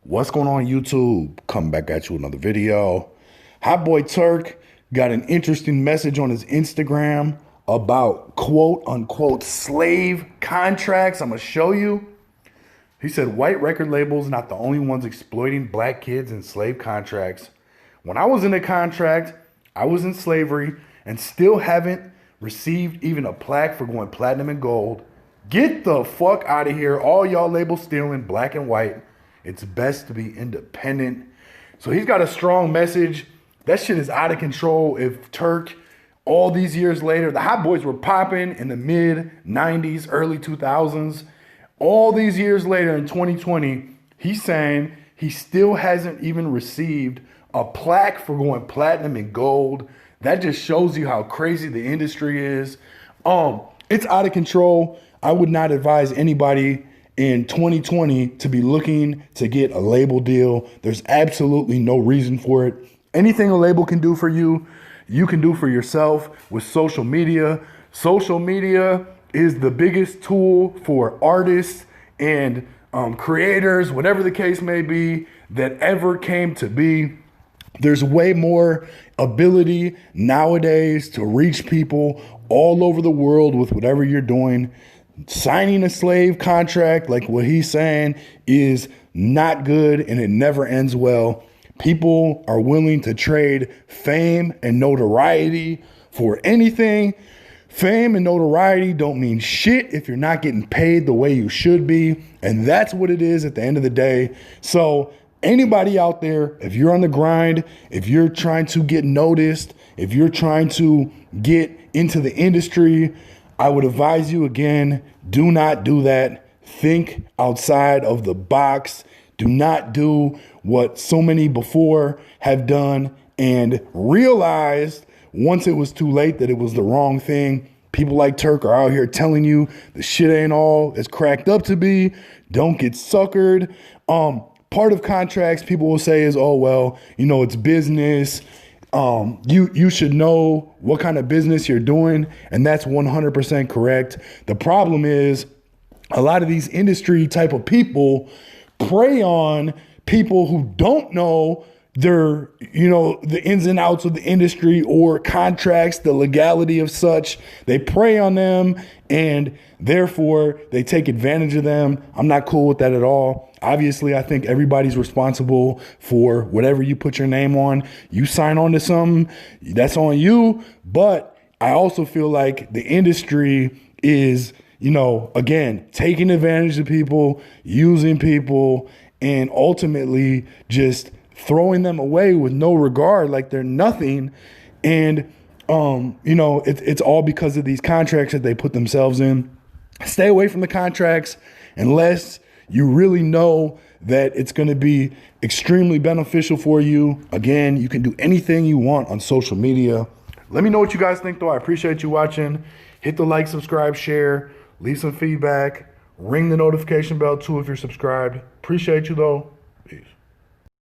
What's going on, YouTube? Coming back at you with another video. HOTBOY TURK got an interesting message on his Instagram about quote unquote slave contracts. I'm gonna show you. He said white record labels not the only ones exploiting black kids in slave contracts. When I was in a contract, I was in slavery and still haven't received even a plaque for going platinum and gold. Get the fuck out of here. All y'all labels stealing black and white. It's best to be independent. So he's got a strong message. That shit is out of control. If TURK, all these years later, the HOTBOYs were popping in the mid 90s, early 2000s. All these years later in 2020, he's saying he still hasn't even received a plaque for going platinum and gold. That just shows you how crazy the industry is. It's out of control. I would not advise anybody in 2020 to be looking to get a label deal. There's absolutely no reason for it. Anything a label can do for you, you can do for yourself with social media. Social media is the biggest tool for artists and creators, whatever the case may be, that ever came to be. There's way more ability nowadays to reach people all over the world with whatever you're doing. Signing a slave contract, like what he's saying, is not good and it never ends well. People are willing to trade fame and notoriety for anything. Fame and notoriety don't mean shit if you're not getting paid the way you should be. And that's what it is at the end of the day. So anybody out there, if you're on the grind, if you're trying to get noticed, if you're trying to get into the industry, I would advise you again, do not do that. Think outside of the box. Do not do what so many before have done and realized once it was too late that it was the wrong thing. People like TURK are out here telling you the shit ain't all it's cracked up to be. Don't get suckered. Part of contracts, people will say is, oh, well, you know, it's business. You should know what kind of business you're doing, and that's 100% correct. The problem is a lot of these industry type of people prey on people who don't know the ins and outs of the industry or contracts, the legality of such. They prey on them and therefore they take advantage of them. I'm not cool with that at all. Obviously, I think everybody's responsible for whatever you put your name on. You sign on to something, that's on you. But I also feel like the industry is, again, taking advantage of people, using people, and ultimately just throwing them away with no regard, like they're nothing. And, it's all because of these contracts that they put themselves in. Stay away from the contracts unless you really know that it's going to be extremely beneficial for you. Again, you can do anything you want on social media. Let me know what you guys think, though. I appreciate you watching. Hit the like, subscribe, share, leave some feedback, ring the notification bell, too, if you're subscribed. Appreciate you, though. Peace.